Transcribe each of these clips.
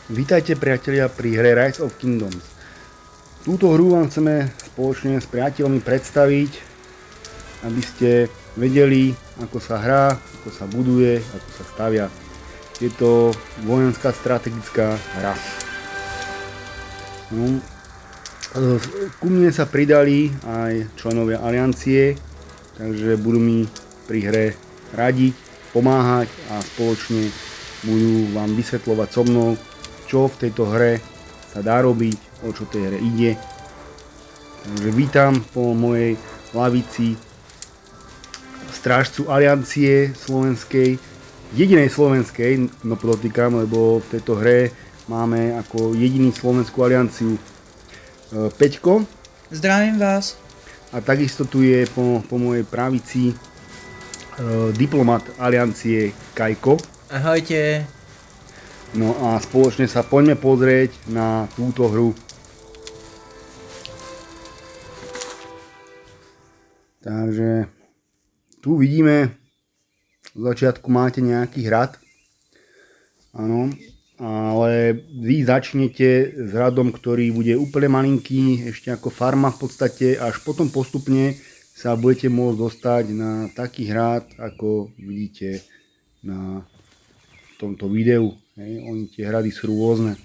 Vítajte priatelia pri hre Rise of Kingdoms. Túto hru vám chceme spoločne s priateľmi predstaviť, aby ste vedeli, ako sa hrá, ako sa buduje, ako sa stavia. Je to vojenská strategická hra. Ku mne sa pridali aj členovia aliancie, takže budú mi pri hre radiť, pomáhať a spoločne budú vám vysvetľovať so mnou, čo v tejto hre sa dá robiť, o čo tej hre ide. Takže vítam po mojej lavici strážcu aliancie slovenskej, jedinej slovenskej, no podotýkam, lebo v tejto hre máme ako jediný slovenskú alianciu Peťko. Zdravím vás. A takisto tu je po mojej pravici diplomat aliancie Kajko. Ahojte. No a spoločne sa poďme pozrieť na túto hru. Takže tu vidíme, v začiatku máte nejaký hrad. Áno, ale vy začnete s hradom, ktorý bude úplne malinký, ešte ako farma v podstate, až potom postupne sa budete môcť dostať na taký hrad, ako vidíte na tomto videu. Oni tie hrady sú rôzne.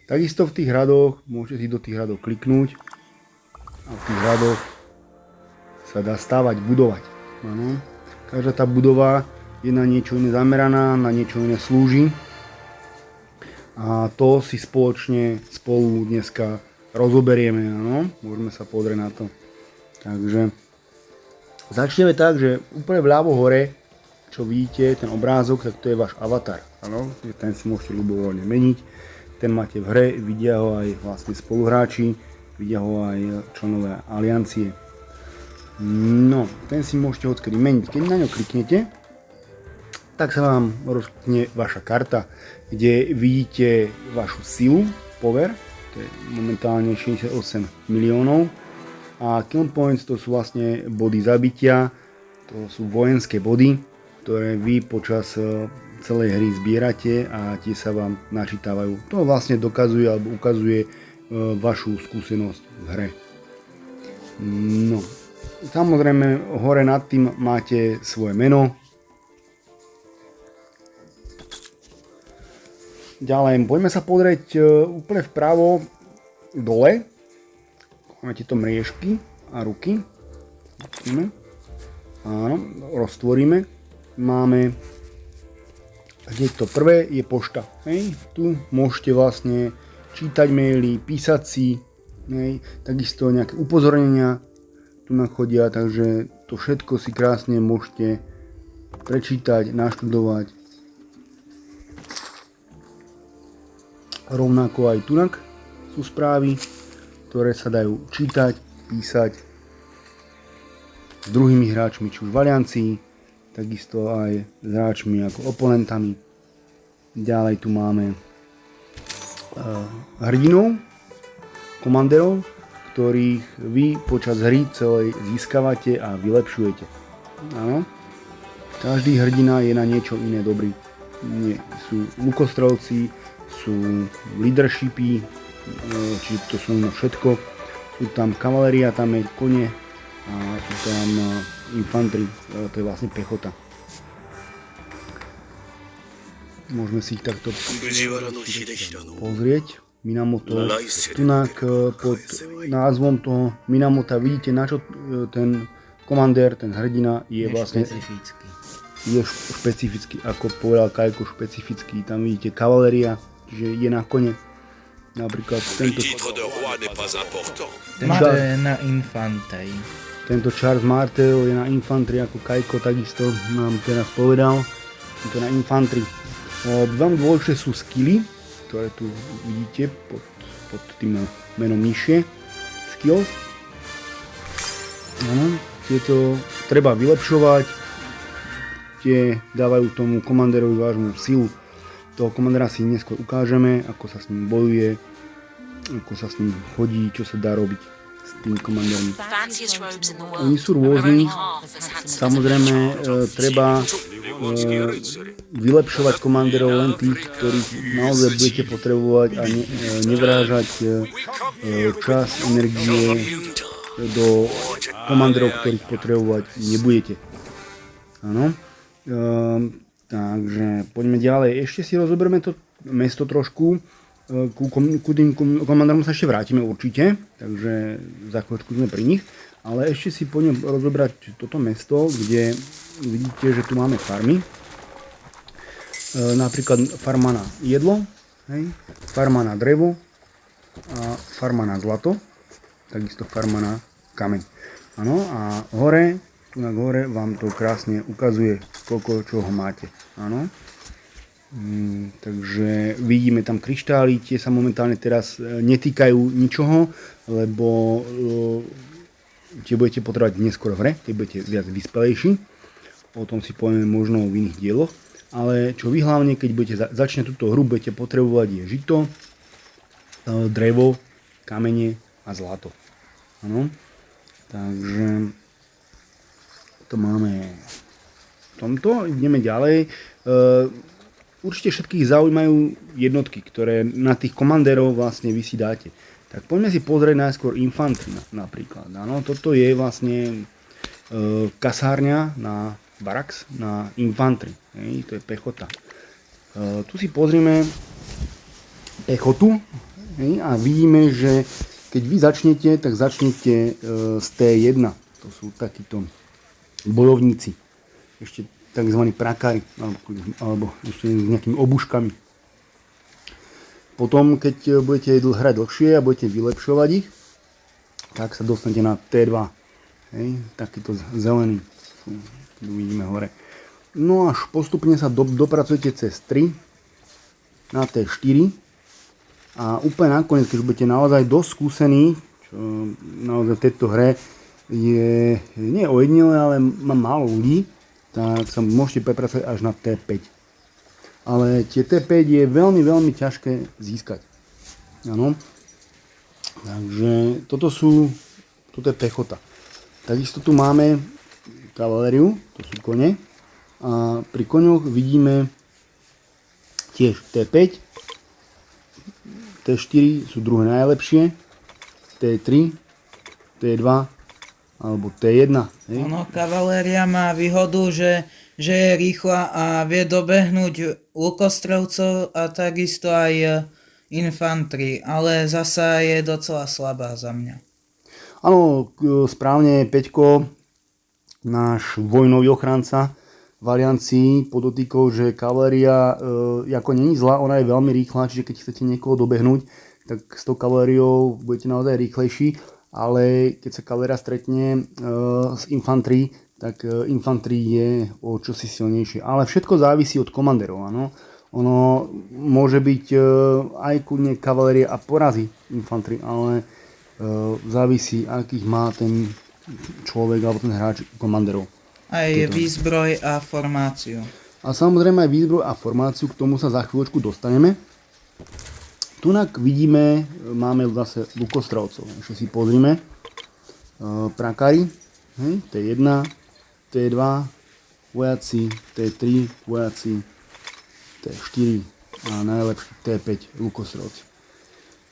Takisto v tých hradoch môžete si do tých hradov kliknúť a v tých hradoch sa dá stavať, budovať. Ano. Každá tá budova je na niečo iné zameraná, na niečo iné slúži. A to si spoločne spolu dneska rozoberieme. Ano. Môžeme sa pozrieť na to. Takže začneme tak, že úplne vľavo hore, čo vidíte, ten obrázok, tak to je váš avatar. Ano, ten si môžete ľubovoľne meniť. Ten máte v hre, vidia ho aj vlastne spoluhráči, vidia ho aj členovia aliancie. No, ten si môžete odkedy meniť. Keď na ňo kliknete, tak sa vám rozkne vaša karta, kde vidíte vašu silu, power, to je momentálne 68 miliónov. A kill points, to sú vlastne body zabitia, to sú vojenské body, ktoré vy počas celej hry zbierate a tie sa vám načítavajú. To vlastne dokazuje alebo ukazuje vašu skúsenosť v hre. No, samozrejme hore nad tým máte svoje meno. Ďalej, poďme sa pozrieť úplne vpravo dole. Máte to mriežky a ruky. Áno, roztvoríme. Máme, hneď to prvé je pošta. Hej. Tu môžete vlastne čítať maily, písať si, hej. Takisto nejaké upozornenia tu nachodia, takže to všetko si krásne môžete prečítať, naštudovať. Rovnako aj tunak sú správy, ktoré sa dajú čítať, písať s druhými hráčmi, či už v aliancii, takisto aj s hráčmi ako oponentami. Ďalej tu máme hrdinov, komandérov, ktorých vy počas hry celej získavate a vylepšujete. Áno. Každý hrdina je na niečo iné dobrý. Sú lukostrelci, sú leadershipy, čiže to sú všetko. Sú tam kavaléria, tam je kone a sú tam infantry, to je vlastne pechota. Môžeme si ich takto pozrieť. Minamoto, tunak pod názvom toho Minamota vidíte, na čo ten komandér, ten hrdina je vlastne špecifický. Je špecifický, ako povedal Kajko, špecifický. Tam vidíte kavaléria, čiže je na kone. Napríklad tento Charles Martel je na infantry, ako Kajko takisto nám teraz povedal. Je to na infantry. Vám dôležité sú skilly, ktoré tu vidíte pod tým menom myše. Skills. Áno, tieto treba vylepšovať. Tie dávajú tomu komandérovi vážnu silu. Toho komandéra si neskôr ukážeme, ako sa s ním bojuje, ako sa s ním chodí, čo sa dá robiť s tými komandérmi. Oni sú rôzni. Samozrejme, treba vylepšovať komandérov len tých, ktorých naozaj budete potrebovať a nevrážať čas, energie do komandérov, ktorých potrebovať nebudete. Áno. Takže poďme ďalej. Ešte si rozoberieme to mesto trošku. Ku tým komandérom sa ešte vrátime určite, takže za chvíľočku sme pri nich. Ale ešte si poďme rozobrať toto mesto, kde vidíte, že tu máme farmy. Napríklad farma na jedlo, hej, farma na drevo a farma na zlato, takisto farma na kameň. Áno, a hore, tu na hore vám to krásne ukazuje, koľko čoho máte. Áno. Takže vidíme tam kryštály, tie sa momentálne teraz netýkajú ničoho, lebo tie budete potrebovať neskôr v hre, tie budete viac vyspelejší. O tom si povieme možno v iných dieloch. Ale čo vy hlavne, keď budete začne túto hru, budete potrebovať je žito, drevo, kamene a zlato. Ano. Takže to máme v tomto. Ideme ďalej. Určite všetkých zaujímajú jednotky, ktoré na tých komandérov vlastne vy si dáte. Tak poďme si pozrieť najskôr infantry napríklad. Ano, toto je vlastne kasárňa na baraks, na infantry. To je pechota. Tu si pozrieme pechotu a vidíme, že keď vy začnete, tak začnete z T1. To sú takíto bojovníci. Ešte tzv. Prakári, alebo ešte s nejakými obuškami. Potom, keď budete hrať dlhšie a budete vylepšovať ich, tak sa dostanete na T2. Hej, takýto zelený. Tu vidíme hore. No až postupne sa dopracujete cez 3 na T4 a úplne nakoniec, keď budete naozaj dosť skúsení, čo naozaj v tejto hre je nie ojedinelé, ale má málo ľudí, tak sa môžete prepracovať až na T5. Ale tie T5 je veľmi, veľmi ťažké získať. Áno. Takže toto je pechota. Takisto tu máme kavalériu, to sú kone. A pri koňoch vidíme tiež T5, T4 sú druhé najlepšie, T3, T2 alebo T1. Ono, kavaléria má výhodu, že je rýchla a vie dobehnúť lukostrelcov a takisto aj infantry, ale zasa je docela slabá za mňa. Áno, správne Peťko, náš vojnový ochranca v aliancii podotýkol, že kavaléria ako není zlá, ona je veľmi rýchla, čiže keď chcete niekoho dobehnúť, tak s tou kavalériou budete naozaj rýchlejší, ale keď sa kavaléria stretne s infantrí, tak infantrí je o čosi silnejšie. Ale všetko závisí od komandérov, áno. Ono môže byť aj kľudne kavalérie a porazí infantry, ale závisí, akých má ten človek alebo ten hráč komandérov. Aj výzbroj a formáciu. A samozrejme aj výzbroj a formáciu, k tomu sa za chvíľočku dostaneme. Tunak vidíme, máme zase lukostrelcov. Ešte si pozrime. Prakári, T1, T2, vojaci, T3, vojaci, T4 a najlepší T5 lukostrelci.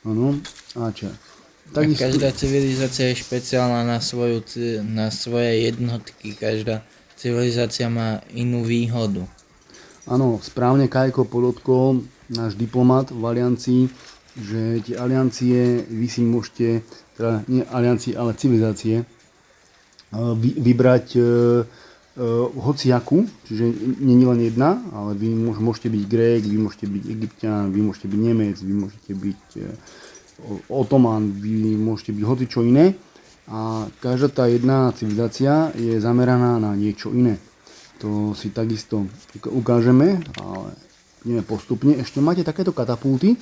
Áno, a čo? Takisto... Každá civilizácia je špeciálna na svoje jednotky, každá civilizácia má inú výhodu. Áno, správne Kajko podotkol, náš diplomat v aliancii, že tie aliancie vy si môžete, teda nie aliancie, ale civilizácie, vybrať hociakú, čiže nie len jedna, ale vy môžete byť Grék, vy môžete byť Egypťan, vy môžete byť Nemec, vy môžete byť Otoman, vy môžete byť hocičo iné a každá tá jedna civilizácia je zameraná na niečo iné. To si takisto ukážeme, ale ideme postupne. Ešte máte takéto katapulty,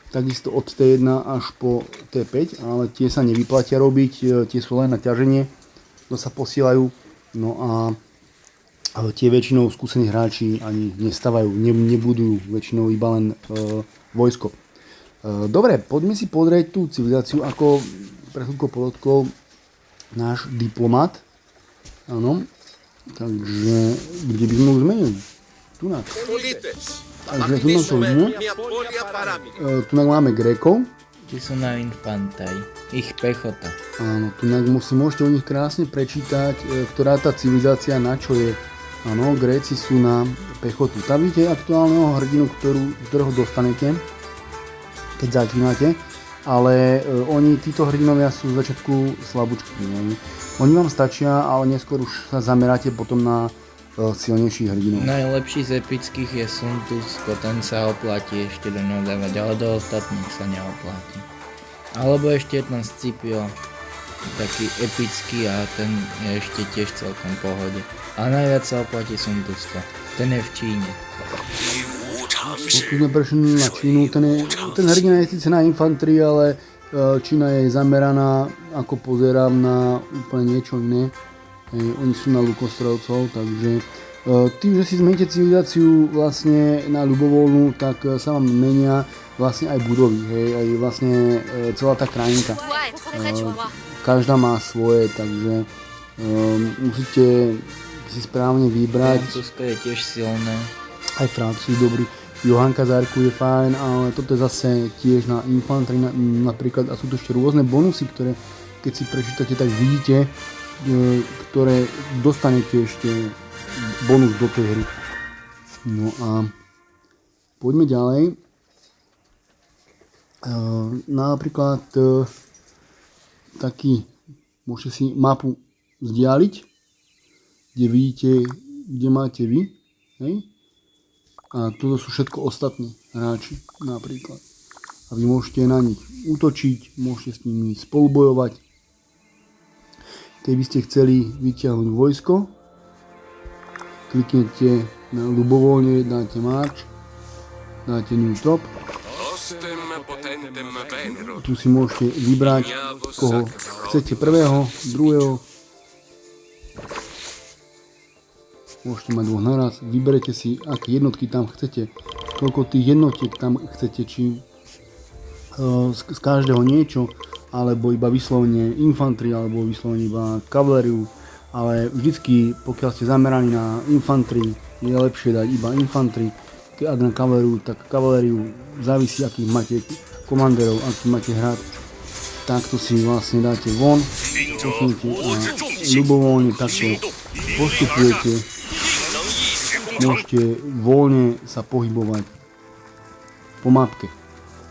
takisto od T1 až po T5, ale tie sa nevyplatia robiť, tie sú len na ťaženie, to sa posielajú, no a tie väčšinou skúsení hráči ani nestávajú, nebudujú väčšinou iba len vojsko. Dobre, poďme si pozrieť tú civilizáciu, ako pre chvíľku podotkol náš diplomat. Áno. Takže, kde by sme ho zmenili? Tunak. Takže tunak to vidíme. Tunak máme Grékov. Tí sú na infantaj. Ich pechota. Áno, tunak si môžete o nich krásne prečítať, ktorá tá civilizácia na čo je. Áno, Gréci sú na pechotu. Tam vidíte aktuálneho hrdinu, ktorého dostanete, keď začínate. Ale títo hrdinovia sú v začiatku slabúčky. Oni vám stačia, ale neskôr už sa zameráte potom na silnejších hrdinov. Najlepší z epických je Sun Tzuko, ten sa oplatí ešte do neho dávať, ale do ostatných sa neoplatí. Alebo ešte ten Scipio, taký epický a ten je ešte tiež celkom v pohode. A najviac sa oplatí Sun Tzuko, ten je v Číne. Tu sme prešli na Čínu, ten hrdina je síce na infantrii, ale Čína je zameraná, ako pozerám, na úplne niečo iné. Oni sú na lukostrelcov, takže tým, že si zmeníte civilizáciu vlastne na ľubovoľnú, tak sa vám menia vlastne aj budovy, hej, aj vlastne celá tá krajinka. Každá má svoje, takže musíte si správne vybrať. Francúzsko je tiež silné. Aj Francúzi dobrý. Johanka z Arku je fajn, ale toto je zase tiež na infantry napríklad a sú to ešte rôzne bonusy, ktoré keď si prečítate, tak vidíte, ktoré dostanete ešte bonus do tej hry. No a poďme ďalej. Napríklad taký, môžete si mapu vzdialiť, kde vidíte, kde máte vy, hej? A toto sú všetko ostatní hráči napríklad. A vy môžete na nich útočiť, môžete s nimi spolubojovať. Keby ste chceli vyťahnuť vojsko, kliknete na ľubovoľne, dáte march, dáte new top. Tu si môžete vybrať, koho chcete, prvého, druhého. Môžete mať dvoch naraz, vyberete si, aké jednotky tam chcete, koľko tých jednotiek tam chcete, či z každého niečo, alebo iba vyslovene infantry, alebo vyslovene iba kavalériu, ale vždycky, pokiaľ ste zameraní na infantry, je lepšie dať iba infantry, ak na kavalériu, tak kavalériu, závisí, akých máte komandérov, aký máte hrad, takto si vlastne dáte von, posnete a ľubovoľne takto postupujete. Môžete voľne sa pohybovať po mapke.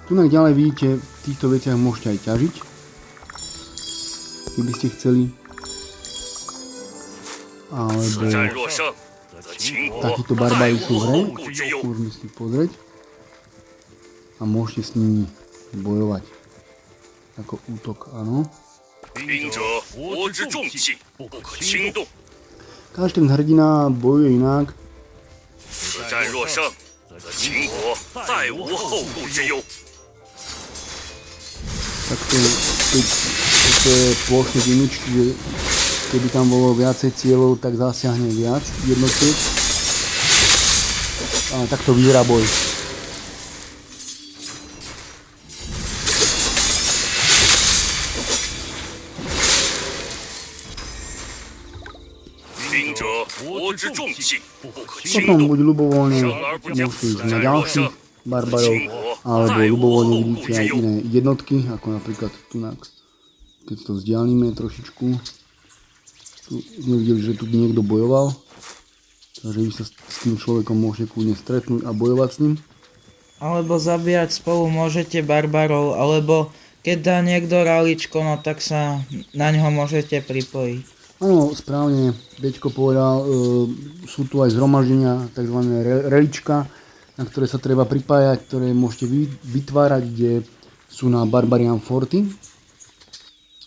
Tu ďalej vidíte, v týchto veciach môžete aj ťažiť, keby ste chceli. Alebo takíto barbári sú v hre, môžeme si pozrieť. A môžete s nimi bojovať. Ako útok, áno. Každý ten hrdina bojuje inak. Takto je plošný image, čiže keby tam bolo viacej cieľov, tak zasiahne viac jednotiek. A takto vyzerá boj. Potom buď ľubovoľne môžete ísť na ďalších barbarov, alebo ľubovoľne vidíte aj iné jednotky, ako napríklad tu, keď to vzdialíme trošičku. Tu sme videli, že tu niekto bojoval, takže vy sa s tým človekom môžete kľudne stretnúť a bojovať s ním. Alebo zabíjať spolu môžete barbarov, alebo keď dá niekto raličko, no tak sa na ňo môžete pripojiť. Áno, správne, Deďko povedal, sú tu aj zhromaždenia, tzv. Relička, na ktoré sa treba pripájať, ktoré môžete vytvárať, kde sú na Barbarian Forty.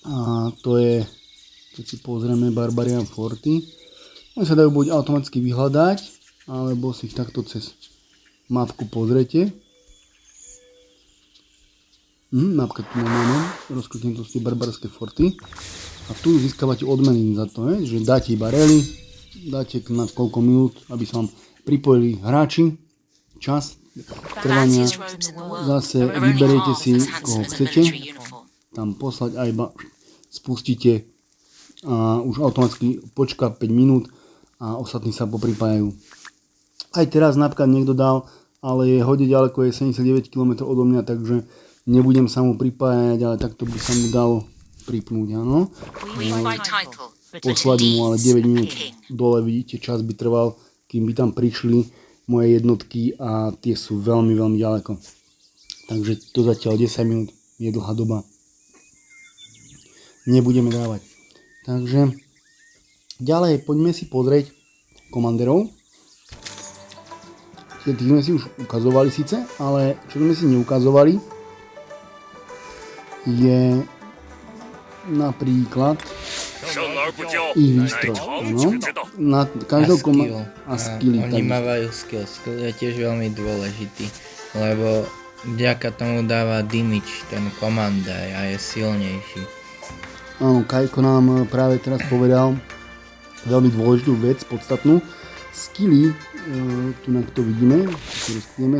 A to je, keď si pozrieme Barbarian Forty, oni sa dajú buď automaticky vyhľadať, alebo si ich takto cez mapku pozriete. Mapka tu máme, rozkliknuté barbarské forty. A tu získavate odmeny za to, že dáte iba rally, dáte na koľko minút, aby sa vám pripojili hráči, čas, trvania, zase vyberiete si, koho chcete, tam poslať a iba spustíte a už automaticky počká 5 minút a ostatní sa popripájajú. Aj teraz napríklad niekto dal, ale je hodne ďaleko, je 79 km odo mňa, takže nebudem sa mu pripájať, ale takto by sa mu dalo pripnúť, áno. Poslať mu ale 9 minút dole, vidíte, čas by trval, kým by tam prišli moje jednotky a tie sú veľmi, veľmi ďaleko. Takže to zatiaľ 10 minút je dlhá doba. Nebudeme dávať. Takže ďalej poďme si pozrieť komanderov. Tých sme si už ukazovali síce, ale čo sme si neukazovali je napríklad ich výstroj. No? Na každou a skilly. Oni mávajú skill. Skill je tiež veľmi dôležitý, lebo vďaka tomu dáva damage ten komandaj a je silnejší. Áno, Kajko nám práve teraz povedal veľmi dôležitú vec, podstatnú. Skilly, tu na to vidíme,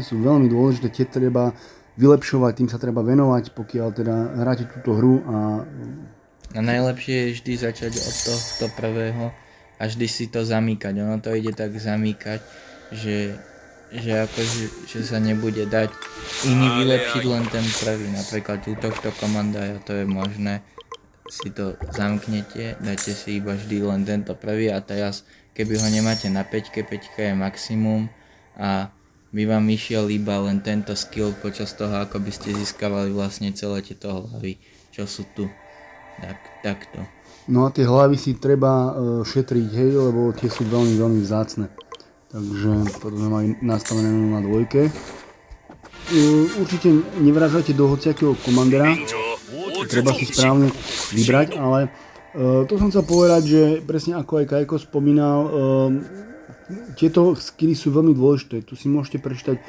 sú veľmi dôležité, tie treba vylepšovať, tým sa treba venovať, pokiaľ teda hráte túto hru a najlepšie je vždy začať od tohto prvého a vždy si to zamýkať. Ono to ide tak zamýkať, že sa nebude dať iný vylepšiť, len ten prvý. Napríklad u tohto komandája to je možné, si to zamknete, dáte si iba vždy len tento prvý a teraz keby ho nemáte na 5, 5 je maximum a by vám išiel iba len tento skill počas toho, ako by ste získavali vlastne celé tieto hlavy, čo sú tu. Takto. No a tie hlavy si treba šetriť, hej, lebo tie sú veľmi, veľmi vzácne. Takže toto sme mali nastavené na 2. Určite nevražajte do hociakého komandera, treba si správne vybrať, ale to som chcel povedať, že presne ako aj Kajko spomínal, tieto skilly sú veľmi dôležité. Tu si môžete prečítať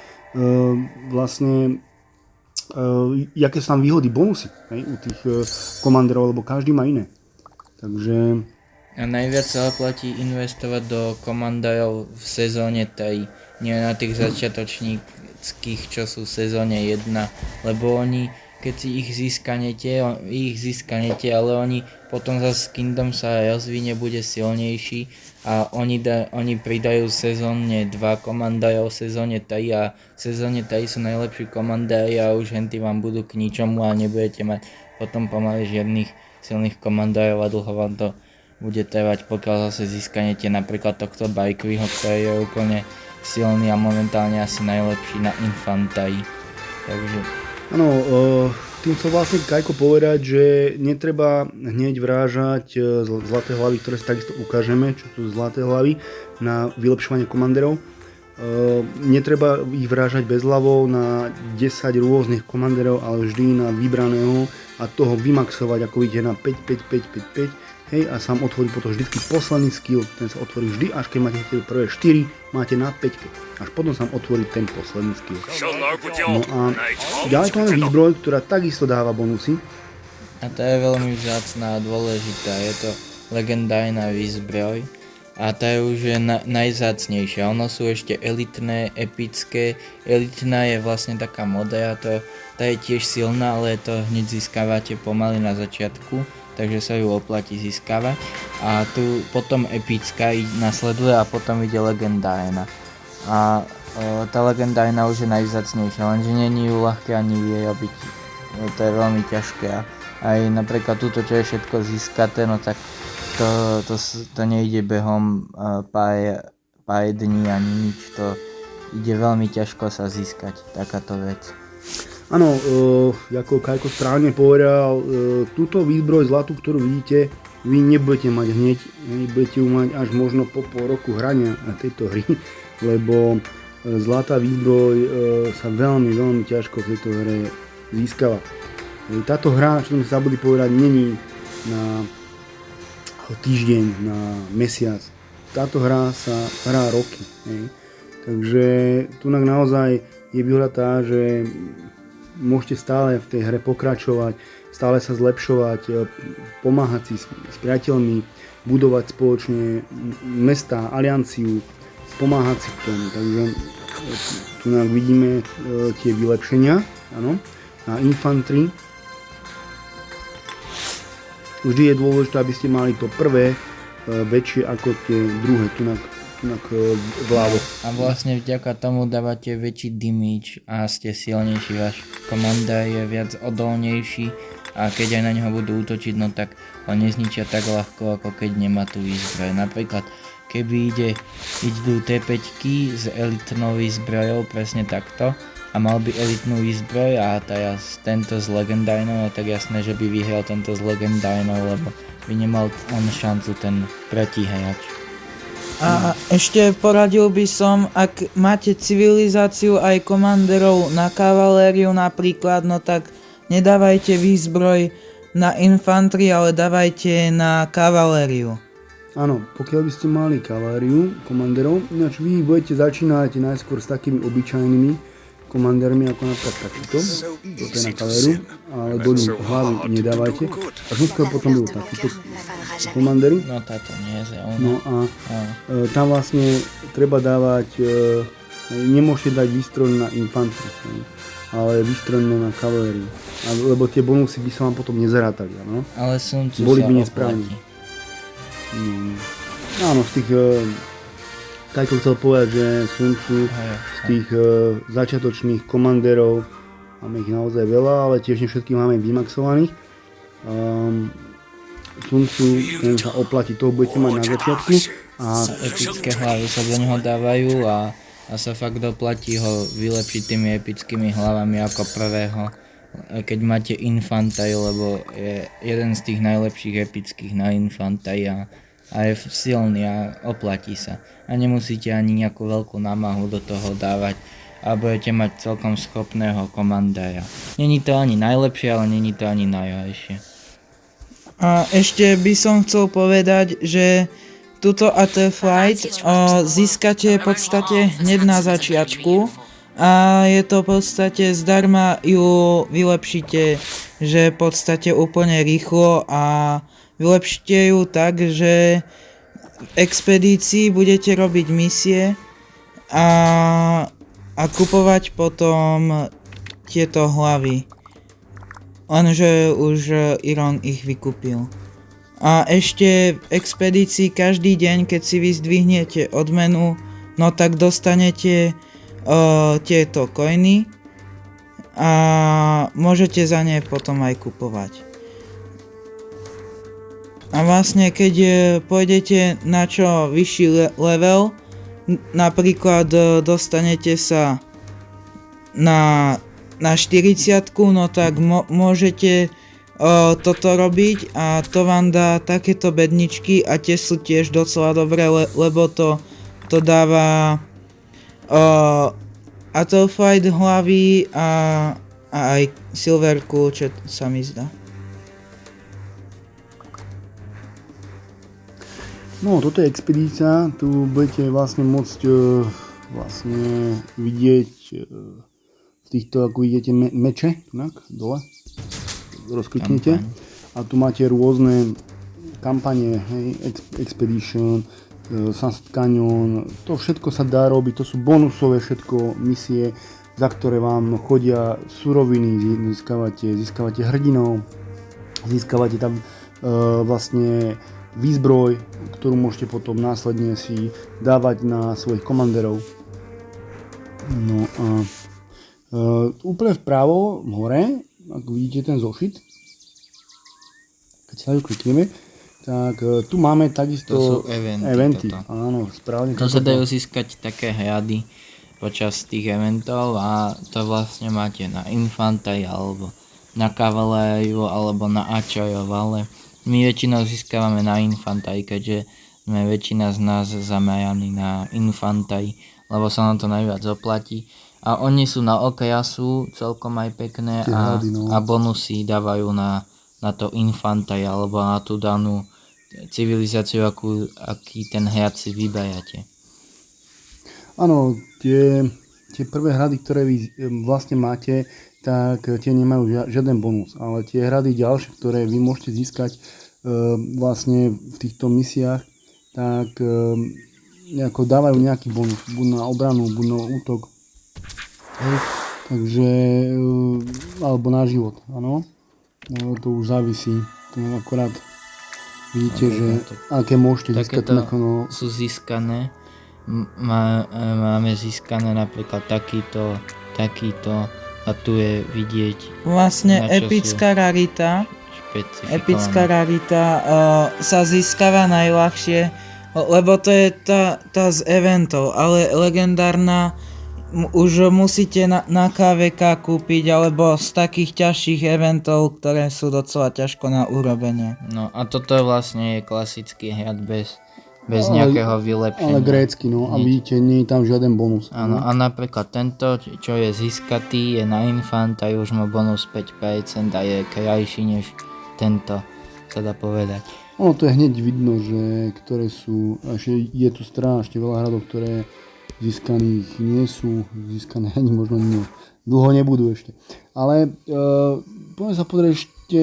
vlastne jaké sú tam výhody, bonusy, hej, u tých komanderov, lebo každý má iné. Takže a najviac sa oplatí investovať do komandajov v sezóne 3, nie na tých začiatočníckých, čo sú v sezóne 1, lebo oni, keď si ich získanete, ale oni potom zase Kingdom sa rozvinie, bude silnejší a oni pridajú sezónne 2 komandajov v sezóne 3 a v sezóne 3 sú najlepší komandári a už henty vám budú k ničomu a nebudete mať potom pomaly žiadnych silných komandajov a dlho vám to bude trvať, pokiaľ zase získanete napríklad tohto Bajkviho, ktorý je úplne silný a momentálne asi najlepší na infantári. Takže áno, tým chcel vlastne Kajko povedať, že netreba hneď vrážať zlaté hlavy, ktoré sa takisto ukážeme, čo sú zlaté hlavy, na vylepšovanie komanderov. Netreba ich vrážať bez hlavou na 10 rôznych komanderov, ale vždy na vybraného a toho vymaxovať, ako vidíte, na 5, 5, 5, 5, 5. Hej, a sám otvorí potom vždy posledný skill, ten sa otvorí vždy, až keď máte tie prvé 4, máte na 5, až potom sa otvorí ten posledný skill. No a ďalej tu máme výzbroj, ktorá takisto dáva bonusy. A to je veľmi vzácna a dôležitá, je to legendárna výzbroj a tá je už najvzácnejšia. Ono sú ešte elitné, epické. Elitná je vlastne taká moderátor, tá je tiež silná, ale to hneď získavate pomaly na začiatku, takže sa ju oplatí získavať. A tu potom epická nasleduje a potom ide legendárna. A tá legendárna už je najvzácnejšia, lenže nie je ľahké ani jej robiť. To je veľmi ťažké. Aj napríklad túto, čo je všetko získaté, no tak to nejde behom pár dní ani nič. To ide veľmi ťažko sa získať, takáto vec. Áno, ako Kajko správne povedal, túto výzbroj zlatú, ktorú vidíte, vy nebudete mať hneď, budete ju mať až možno po pol roku hrania na tejto hry, lebo zlatá výzbroj sa veľmi, veľmi ťažko v tejto hre získava. Táto hra, čo sme zabudli povedať, není na týždeň, na mesiac. Táto hra sa hrá roky. Takže tu naozaj je výhoda tá, že môžete stále v tej hre pokračovať, stále sa zlepšovať, pomáhať si s priateľmi, budovať spoločne mestá, alianciu, pomáhať si v tom. Takže tu vidíme tie vylepšenia, áno, na infantry. Vždy je dôležité, aby ste mali to prvé väčšie ako tie druhé, tunak vľavo. A vlastne vďaka tomu dávate väčší damage a ste silnejší, váš komanda je viac odolnejší a keď aj na neho budú útočiť, no tak ho nezničia tak ľahko, ako keď nemá tú výzbroj. Napríklad, keby idú T5 s elitnou výzbrojou, presne takto, a mal by elitnú výzbroj a tento s legendárnou, no tak jasné, že by vyhral tento s legendárnou, lebo by nemal on šancu ten protihráč. A ešte poradil by som, ak máte civilizáciu aj komanderov na kavalériu napríklad, no tak nedávajte výzbroj na infantry, ale dávajte na kavalériu. Áno, pokiaľ by ste mali kavalériu komanderov, ináč vy budete začínať najskôr s takými obyčajnými komandérmi ako napríklad takýto, toto je na kavalériu, ale do ňu hlavy nedávajte. Až neskôr potom budú takíto komandéry. No táto nie je zaujímavé. No a tam vlastne treba dávať, nemôžete dať výstroj na infantry, ale výstroj na kavalériu. Lebo tie bonusy by sa vám potom nezarátali, áno? Ale Sun Tzu Boli sa by nesprávni. oplatí. Áno, z tých, tak to chcel povedať, že Sun Tzu z tých začiatočných komandérov, máme ich naozaj veľa, ale tiež nie všetkých máme vymaxovaných. Sun Tzu, ten sa oplatí, toho budete mať na začiatku. A Epické hlavy sa do neho dávajú a sa fakt oplatí ho vylepšiť tými epickými hlavami ako prvého, keď máte infantaj, lebo je jeden z tých najlepších epických na infantaj a je silný a oplatí sa. A nemusíte ani nejakú veľkú námahu do toho dávať a budete mať celkom schopného komandára. Není to ani najlepšie, ale není to ani najhoršie. A ešte by som chcel povedať, že túto Atterflight získate v podstate hneď na začiatku a je to v podstate zdarma ju vylepšíte, že v podstate úplne rýchlo a vylepšite ju tak, že v expedícii budete robiť misie a kupovať potom tieto hlavy. Lenže už Iron ich vykúpil. A ešte v expedícii každý deň, keď si vyzdvihnete odmenu, no tak dostanete tieto coiny a môžete za ne potom aj kupovať. A vlastne keď pôjdete na čo vyšší level, napríklad dostanete sa na 40, no tak môžete toto robiť a to vám dá takéto bedničky a tie sú tiež docela dobré, lebo to dáva Atterfight hlavy a aj silverku, čo sa mi zdá. no, toto je expedícia, tu budete vlastne môcť vidieť v týchto, ako vidíte, meče, tak, dole, rozkliknite. A tu máte rôzne kampane, hej, Expedition, Sunset Canyon, to všetko sa dá robiť, to sú bonusové všetko misie, za ktoré vám chodia suroviny, získavate hrdinov, získavate tam vlastne výzbroj, ktorú môžete potom následne si dávať na svojich komandérov. No a úplne vpravo, hore, ak vidíte ten zošit, keď sa ju klikneme, tak tu máme takisto To sú eventy. Toto. Áno, správne. To sa dajú získať také hrady počas tých eventov a to vlastne máte na infantaj alebo na kavalériu alebo na ačajov, ale my väčšinou získavame na infantaj, keďže sme väčšina z nás zameraní na infantaj, lebo sa nám to najviac oplatí. A oni sú na okrasu celkom aj pekné a bonusy dávajú na to infantaj alebo na tú danú civilizáciu, aký ten hrad si vyberete. Áno, tie prvé hrady, ktoré vy vlastne máte, tak tie nemajú žiaden bonus, ale tie hrady ďalšie, ktoré vy môžete získať vlastne v týchto misiách, tak nejako dávajú nejaký bonus, buď na obranu, buď na útok. Takže, alebo na život, áno. To už závisí, to je akorát Vidíte, že aké môžete získať Takéto no, sú získané. Máme získané napríklad takýto a tu je vidieť Vlastne na čo epická rarita. špecifikované. Epická rarita sa získava najľahšie, lebo to je tá z eventov, ale legendárna už musíte na KVK kúpiť, alebo z takých ťažších eventov, ktoré sú docela ťažko na urobenie. No a toto vlastne je klasický hrad bez nejakého vylepšenia. ale grécky, no a vidíte, nie je tam žiaden bonus. Áno, a napríklad tento, čo je získatý, je na infant a už má bonus 5% a je krajší než tento, sa dá povedať. Ono to je hneď vidno, že ktoré sú, je tu strašne veľa hradov, ktoré získaných nie sú, získané ani možno nie, dlho nebudú ešte. Ale poďme sa pozrieť ešte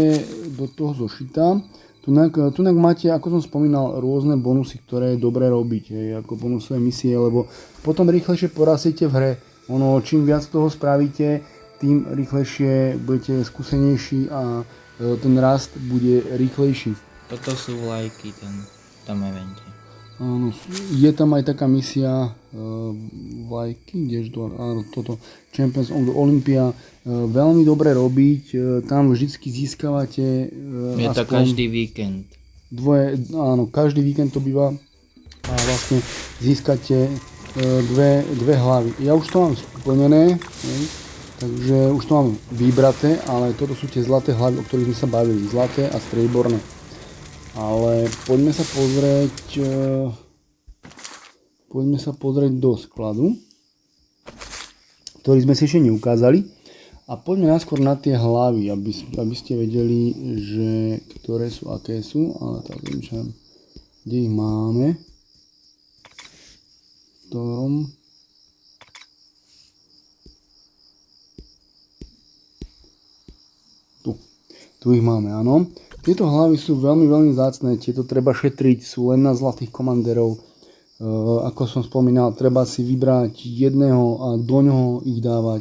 do toho zošita. Tunak máte, ako som spomínal, rôzne bonusy, ktoré je dobré robiť, ako bonusové misie, lebo potom rýchlejšie porasíte v hre. Ono, čím viac toho spravíte, tým rýchlejšie budete skúsenejší a ten rast bude rýchlejší. Toto sú vlajky v tom evente. Áno, je tam aj taká misia vlajky, kdežto, áno, toto Champions of the Olympia, veľmi dobre robiť, tam vždycky získavate Je to každý víkend. Áno, každý víkend to býva a vlastne získate dve hlavy. Ja už to mám splnené, takže už to mám vybraté, ale toto sú tie zlaté hlavy, o ktorých sme sa bavili, zlaté a strieborné. Ale poďme sa pozrieť do skladu, ktorý sme si ešte neukázali. A poďme najskôr na tie hlavy, aby ste vedeli, že ktoré sú, aké sú. Ale tak viem, kde ich máme. Tu ich máme, áno. Tieto hlavy sú veľmi, veľmi vzácne, tieto treba šetriť, sú len na zlatých komandérov. Ako som spomínal, treba si vybrať jedného a do ňoho ich dávať.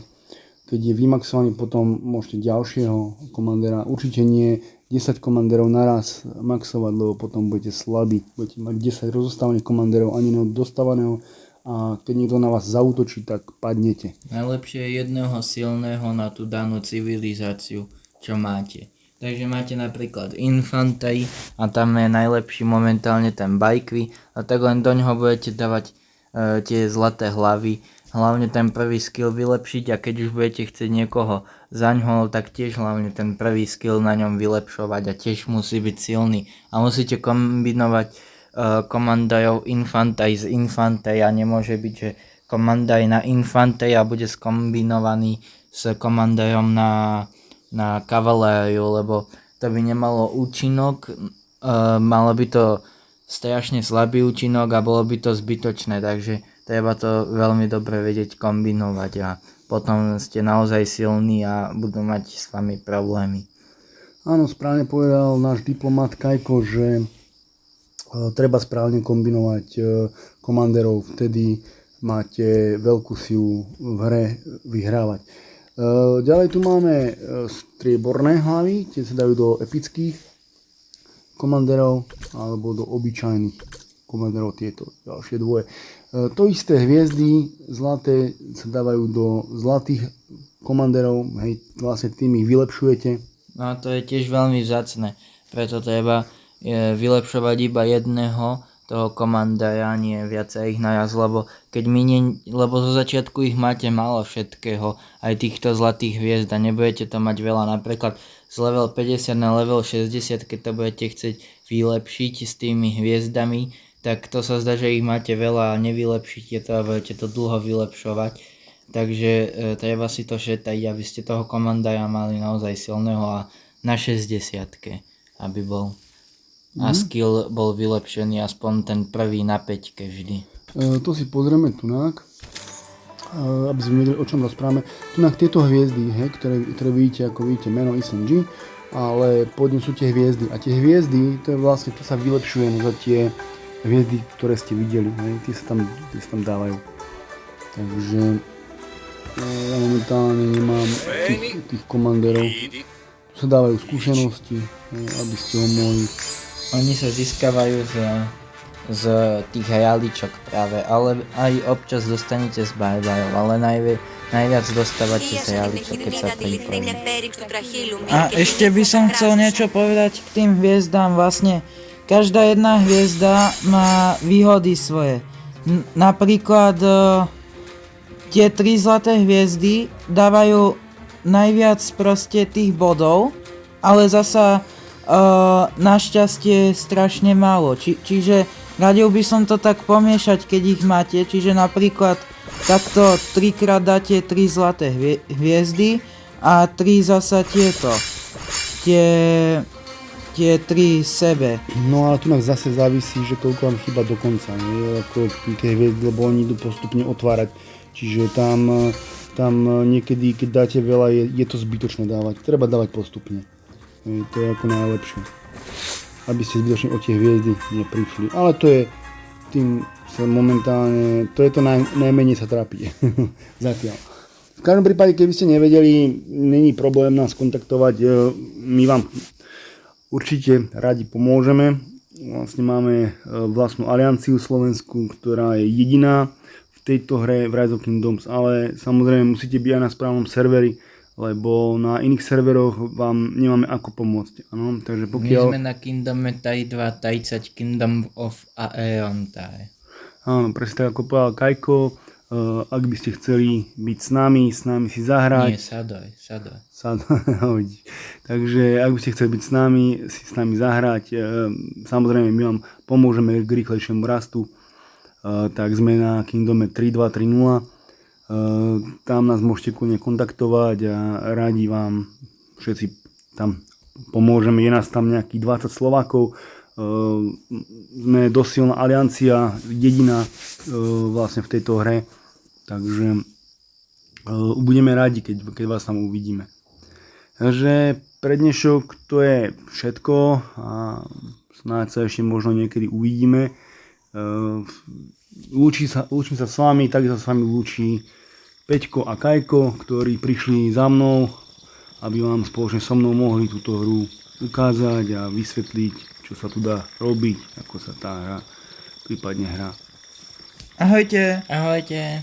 Keď je vymaxovaný, potom môžete ďalšieho komandéra. Určite nie 10 komandérov naraz maxovať, lebo potom budete slabí. Budete mať 10 rozostávaných komandérov, ani neho dostávaného a keď niekto na vás zaútočí, tak padnete. Najlepšie je jedného silného na tú danú civilizáciu, čo máte. Takže máte napríklad Infantry a tam je najlepší momentálne ten Bajkvi a tak len do ňoho budete dávať tie zlaté hlavy. Hlavne ten prvý skill vylepšiť a keď už budete chcieť niekoho zaňho, tak tiež hlavne ten prvý skill na ňom vylepšovať a tiež musí byť silný. A musíte kombinovať komandajov Infantry z Infantry a nemôže byť, že komandaj na Infantry a bude skombinovaný s komandajom na kavalériu, lebo to by nemalo účinok, malo by to strašne slabý účinok a bolo by to zbytočné, takže treba to veľmi dobre vedieť kombinovať a potom ste naozaj silní a budú mať s vami problémy. Áno, správne povedal náš diplomat Kajko, že treba správne kombinovať komandérov, vtedy máte veľkú silu v hre vyhrávať. Ďalej tu máme strieborné hlavy, tie sa dajú do epických komandérov alebo do obyčajných komandérov, tieto ďalšie dvoje. To isté hviezdy zlaté sa dávajú do zlatých komandérov, hej, vlastne tým ich vylepšujete. No a to je tiež veľmi vzácne, preto treba vylepšovať iba jedného toho komandára, nie viacej ich naraz, lebo lebo zo začiatku ich máte málo všetkého, aj týchto zlatých hviezd a nebudete to mať veľa, napríklad z level 50 na level 60, keď to budete chcieť vylepšiť s tými hviezdami, tak to sa zdá, že ich máte veľa a nevylepšíte to a budete to dlho vylepšovať, takže treba si to šetať, aby ste toho komandára mali naozaj silného a na 60-ke, aby bol. A skill bol vylepšený aspoň ten prvý na 5 vždy. To si pozrieme tunak, aby sme vedeli, o čom rozprávame. Tunak tieto hviezdy, hej, ktoré vidíte, ako vidíte meno SMG, ale pod ním sú tie hviezdy. A tie hviezdy, to je vlastne, to sa vylepšuje za tie hviezdy, ktoré ste videli. Hej, tie sa tam dávajú. Takže ja momentálne nemám tých komandérov. Tu sa dávajú skúsenosti, hej, aby ste ho mohli Oni sa získavajú z tých realičok práve, ale aj občas dostanete z bajbajov, ale najviac dostávate z realičok, keď sa pripojí. A ešte by som chcel niečo povedať k tým hviezdám. Vlastne každá jedna hviezda má výhody svoje. Napríklad tie 3 zlaté hviezdy dávajú najviac proste tých bodov, ale zasa našťastie strašne málo. Čiže radil by som to tak pomiešať, keď ich máte. Čiže napríklad takto 3-krát dáte 3 zlaté hviezdy a 3 zasa tieto. Tie 3 sebe. No ale tu nás zase závisí, že koľko vám chýba do konca, nie? Ako tie hviezdy, lebo oni idú postupne otvárať. Čiže tam niekedy, keď dáte veľa, je to zbytočné dávať. Treba dávať postupne. To je ako najlepšie. Aby ste zbytočne o tie hviezdy neprišli. Ale to je tým sa momentálne, to je to najmenej sa trápi. Zatiaľ. V každom prípade, keby ste nevedeli, není problém nás kontaktovať. My vám určite radi pomôžeme. Vlastne máme vlastnú alianciu slovenskú, ktorá je jediná v tejto hre v Rise of Kingdoms, ale samozrejme musíte byť aj na správnom serveri, lebo na iných serveroch vám nemáme ako pomôcť. Ano? Takže pokiaľ... My sme na Kingdome Tide 2, 30 Kingdom of Aeon Tide. Áno, presne tak ako povedal Kajko, ak by ste chceli byť s nami si zahrať. Nie, Sadoj. Takže ak by ste chceli byť s nami zahrať, samozrejme my vám pomôžeme k rýchlejšiemu rastu, tak sme na Kingdome 3.2.3.0. Tam nás môžete kľudne kontaktovať a radi vám všetci tam pomôžeme. Je nás tam nejakých 20 Slovákov. Sme dosť silná aliancia, jediná vlastne v tejto hre. Takže budeme radi, keď vás tam uvidíme. Takže pre dnešok to je všetko a snáď sa ešte možno niekedy uvidíme. Lúčim sa s vami, takisto sa s vami lúči Peťko a Kajko, ktorí prišli za mnou, aby vám spoločne so mnou mohli túto hru ukázať a vysvetliť, čo sa tu dá robiť, ako sa tá hra prípadne hrá. Ahojte. Ahojte.